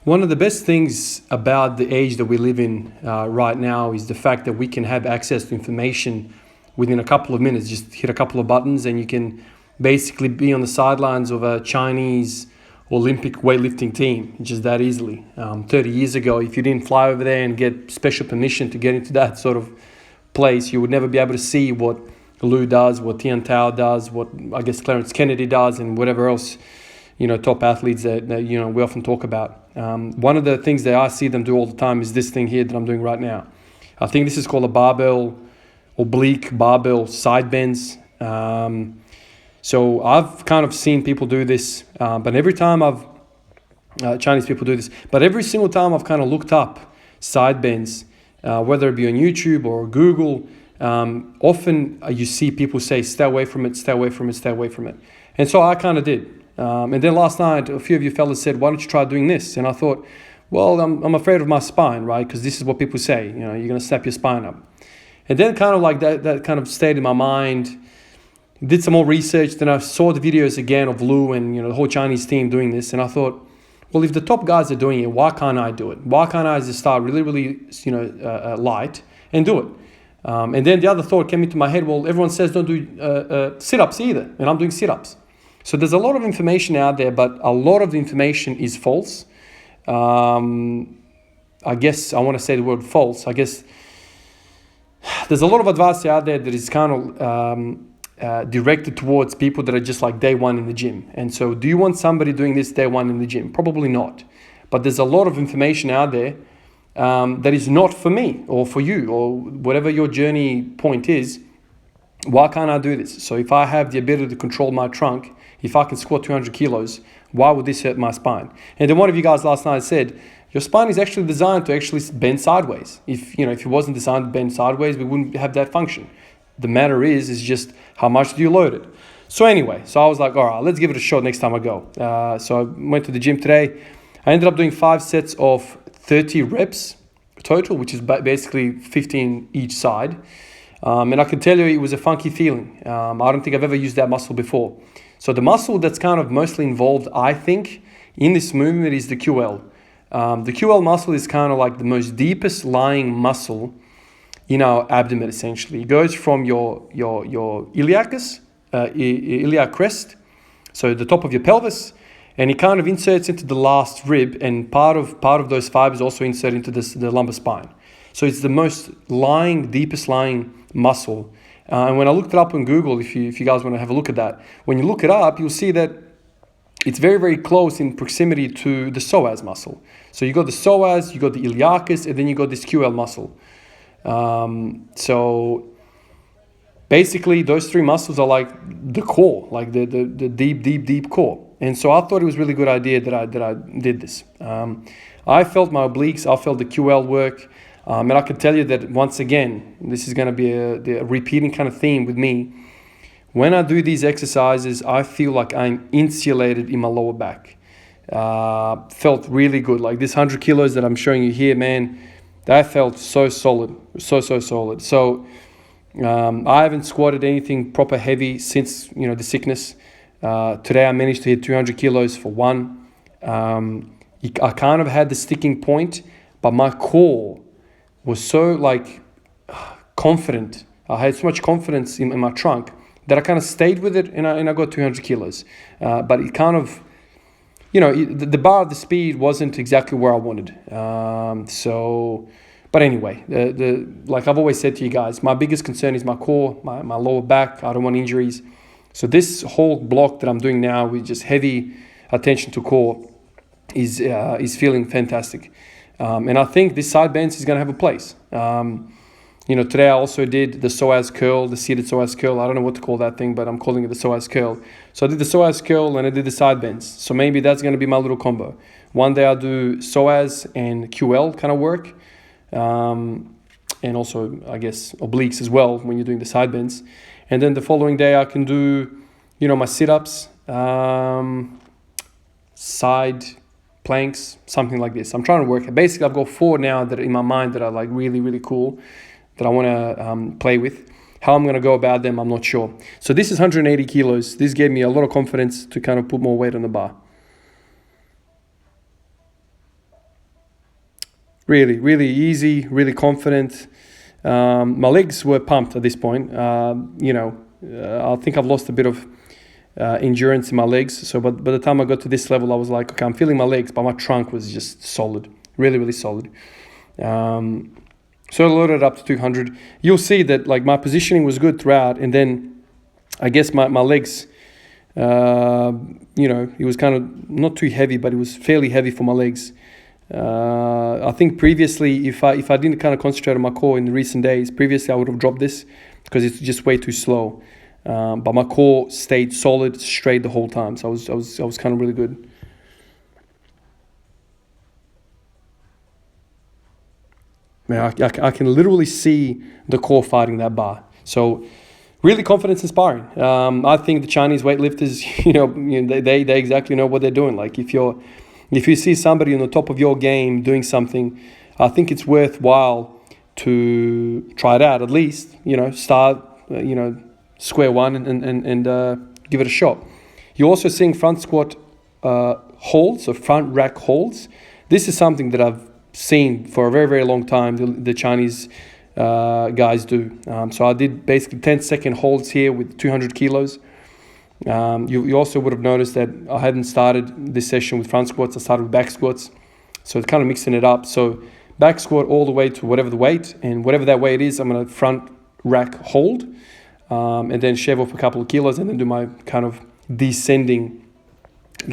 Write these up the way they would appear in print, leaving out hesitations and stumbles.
One of the best things about the age that we live in right now is the fact that we can have access to information within a couple of minutes. Just hit a couple of buttons and you can basically be on the sidelines of a Chinese Olympic weightlifting team just that easily. 30 years ago, if you didn't fly over there and get special permission to get into that sort of place, you would never be able to see what Lou does, what Tian Tao does, what I guess Clarence Kennedy does, and whatever else, top athletes that we often talk about. One of the things that I see them do all the time is this thing here that I'm doing right now. I think this is called a oblique barbell side bends. So I've kind of seen people do this, but every time Chinese people do this, but every single time I've kind of looked up side bends, whether it be on YouTube or Google, often you see people say, stay away from it, stay away from it, stay away from it. And so I kind of did. And then last night, a few of you fellas said, why don't you try doing this? And I thought, well, I'm afraid of my spine, right? Because this is what people say, you're going to snap your spine up. And then kind of like that kind of stayed in my mind, did some more research. Then I saw the videos again of Lou and, the whole Chinese team doing this. And I thought, well, if the top guys are doing it, why can't I do it? Why can't I just start really, really, light and do it? And then the other thought came into my head, well, everyone says don't do sit-ups either. And I'm doing sit-ups. So there's a lot of information out there, but a lot of the information is false. I guess I want to say the word false. I guess there's a lot of advice out there that is kind of directed towards people that are just like day one in the gym. And so do you want somebody doing this day one in the gym? Probably not. But there's a lot of information out there that is not for me or for you or whatever your journey point is. Why can't I do this? So if I have the ability to control my trunk, if I can squat 200 kilos, why would this hurt my spine? And then one of you guys last night said, your spine is actually designed to actually bend sideways. If it wasn't designed to bend sideways, we wouldn't have that function. The matter is just how much do you load it? So anyway, so I was like, all right, let's give it a shot next time I go. So I went to the gym today. I ended up doing 5 sets of 30 reps total, which is basically 15 each side. And I can tell you it was a funky feeling. I don't think I've ever used that muscle before. So the muscle that's kind of mostly involved, I think, in this movement is the QL. The QL muscle is kind of like the most deepest lying muscle in our abdomen, essentially. It goes from your iliacus, iliac crest, so the top of your pelvis, and it kind of inserts into the last rib, and part of those fibers also insert into the lumbar spine. So it's the most deepest lying muscle. And when I looked it up on Google, if you guys want to have a look at that, when you look it up, you'll see that it's very, very close in proximity to the psoas muscle. So you got the psoas, you got the iliacus, and then you got this QL muscle. So basically, those 3 muscles are like the core, like the deep core. And so I thought it was a really good idea that I did this. I felt my obliques, I felt the QL work. And I can tell you that once again, this is going to be a repeating kind of theme with me. When I do these exercises, I feel like I'm insulated in my lower back. Felt really good. Like this 100 kilos that I'm showing you here, man, that felt so solid, so solid. So I haven't squatted anything proper heavy since the sickness. Today I managed to hit 200 kilos for one. I kind of had the sticking point, but my core was so confident. I had so much confidence in my trunk that I kind of stayed with it and I got 200 kilos. But it kind of, the bar of the speed wasn't exactly where I wanted. But anyway, like I've always said to you guys, my biggest concern is my core, my lower back. I don't want injuries. So this whole block that I'm doing now with just heavy attention to core is feeling fantastic. And I think this side bends is going to have a place. Today I also did the psoas curl, the seated psoas curl. I don't know what to call that thing, but I'm calling it the psoas curl. So I did the psoas curl and I did the side bends. So maybe that's going to be my little combo. One day I'll do psoas and QL kind of work. And also, I guess, obliques as well when you're doing the side bends. And then the following day I can do, my sit-ups, side planks, something like this. I'm trying to work it. Basically, I've got 4 now that are in my mind that are like really, really cool that I want to play with. How I'm going to go about them, I'm not sure. So this is 180 kilos. This gave me a lot of confidence to kind of put more weight on the bar. Really, really easy, really confident. My legs were pumped at this point. I think I've lost a bit of endurance in my legs. So but by the time I got to this level, I was like, okay, I'm feeling my legs, but my trunk was just solid, really, really solid. So I loaded up to 200. You'll see that like my positioning was good throughout, and then I guess my legs, it was kind of not too heavy, but it was fairly heavy for my legs. I think previously, if I didn't kind of concentrate on my core in the recent days, previously I would have dropped this because it's just way too slow. But my core stayed solid, straight the whole time. So I was kind of really good. Man, I can literally see the core fighting that bar. So really confidence inspiring. I think the Chinese weightlifters, they exactly know what they're doing. Like if you see somebody on the top of your game doing something, I think it's worthwhile to try it out at least. Start square one and give it a shot. You're also seeing front squat holds or front rack holds. This is something that I've seen for a very, very long time the Chinese guys do. So I did basically 10-second holds here with 200 kilos. You also would have noticed that I hadn't started this session with front squats. I started with back squats. So it's kind of mixing it up. So back squat all the way to whatever the weight, and whatever that weight is, I'm going to front rack hold, and then shave off a couple of kilos, and then do my kind of descending,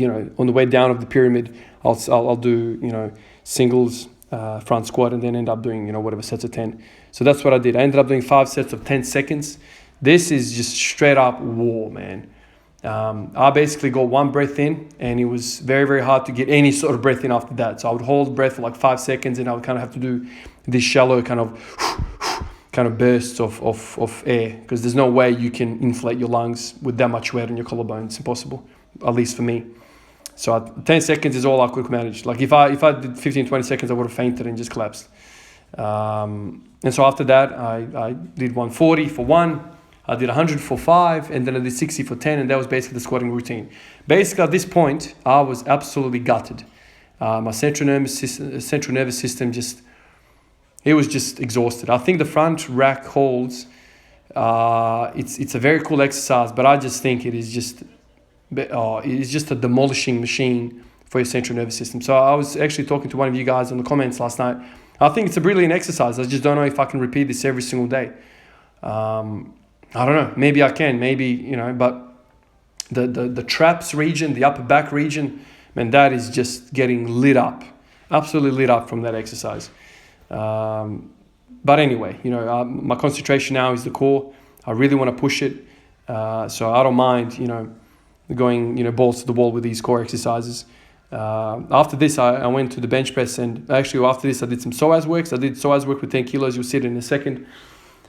on the way down of the pyramid, I'll do, singles, front squat, and then end up doing, whatever sets of 10. So that's what I did. I ended up doing 5 sets of 10 seconds. This is just straight up war, man. I basically got one breath in, and it was very, very hard to get any sort of breath in after that. So I would hold breath for like 5 seconds, and I would kind of have to do this shallow kind of bursts of air, because there's no way you can inflate your lungs with that much weight on your collarbone. It's impossible, at least for me. So 10 seconds is all I could manage. Like if I did 15, 20 seconds, I would have fainted and just collapsed. And so after that, I did 140 for 1. I did 100 for 5, and then I did 60 for 10, and that was basically the squatting routine. Basically, at this point, I was absolutely gutted. My central nervous system it was just exhausted. I think the front rack holds, it's a very cool exercise, but I just think it's just a demolishing machine for your central nervous system. So I was actually talking to one of you guys in the comments last night. I think it's a brilliant exercise. I just don't know if I can repeat this every single day. I don't know. Maybe I can. Maybe, but the traps region, the upper back region, man, that is just getting lit up. Absolutely lit up from that exercise. But anyway, my concentration now is the core. I really want to push it. So I don't mind, going, balls to the wall with these core exercises. After this, I went to the bench press, and actually after this, I did some psoas works. I did psoas work with 10 kilos. You'll see it in a second.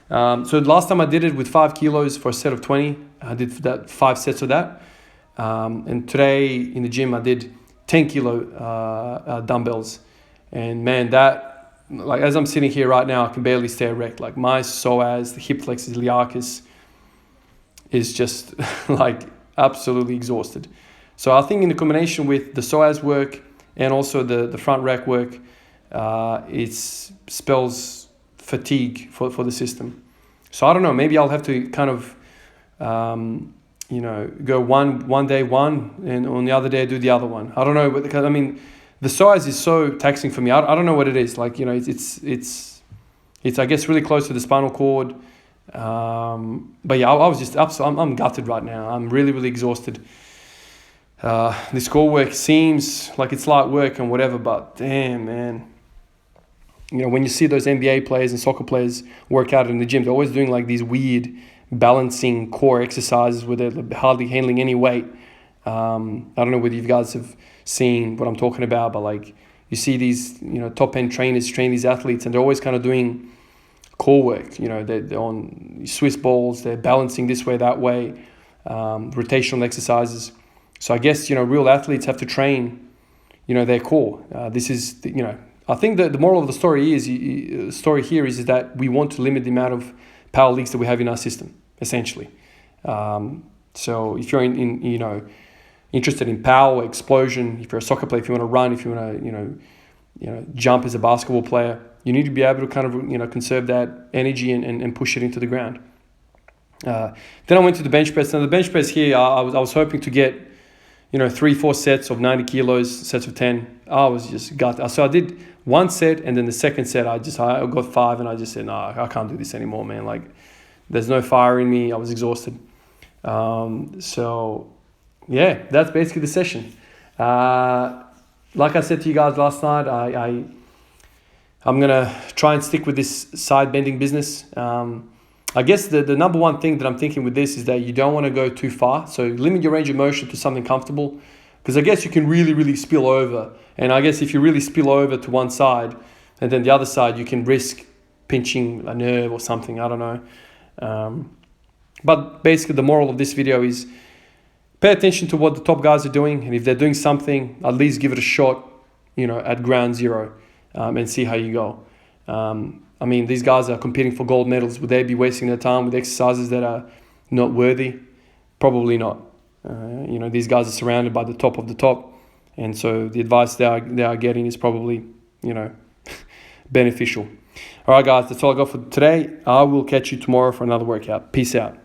So the last time I did it with 5 kilos for a set of 20, I did that 5 sets of that. And today in the gym, I did 10 kilo dumbbells. And man, that, like as I'm sitting here right now, I can barely stay erect. Like my psoas, the hip flexors, iliacus is just like absolutely exhausted. So I think in the combination with the psoas work and also the front rack work, it spells fatigue for the system. So I don't know, maybe I'll have to kind of, go one day one, and on the other day do the other one. I don't know, because I mean, the psoas is so taxing for me. I don't know what it is. Like, it's I guess really close to the spinal cord. But yeah, I was just I'm gutted right now. I'm really, really exhausted. This core work seems like it's light work and whatever, but damn, man. When you see those NBA players and soccer players work out in the gym, they're always doing like these weird balancing core exercises where they're hardly handling any weight. I don't know whether you guys have seen what I'm talking about, but like you see these, top end trainers train these athletes, and they're always kind of doing core work. They're on Swiss balls, they're balancing this way, that way, rotational exercises. So I guess, real athletes have to train, their core. This is, I think that the moral of the story here is that we want to limit the amount of power leaks that we have in our system, essentially. So if you're interested in power, explosion, if you're a soccer player, if you want to run, if you want to, jump as a basketball player. You need to be able to kind of, conserve that energy and push it into the ground. Then I went to the bench press. Now the bench press here, I was hoping to get, 3-4 sets of 90 kilos, sets of 10. I was just gut. So I did one set, and then the second set, I got 5, and I just said, no, I can't do this anymore, man. Like, there's no fire in me. I was exhausted. So yeah, that's basically the session. Like I said to you guys last night, I'm gonna try and stick with this side bending business. I guess the number one thing that I'm thinking with this is that you don't want to go too far. So limit your range of motion to something comfortable, because I guess you can really, really spill over. And I guess if you really spill over to one side and then the other side, you can risk pinching a nerve or something. I don't know. But basically the moral of this video is pay attention to what the top guys are doing. And if they're doing something, at least give it a shot, at ground zero, and see how you go. I mean, these guys are competing for gold medals. Would they be wasting their time with exercises that are not worthy? Probably not. These guys are surrounded by the top of the top. And so the advice they are getting is probably, beneficial. All right, guys, that's all I got for today. I will catch you tomorrow for another workout. Peace out.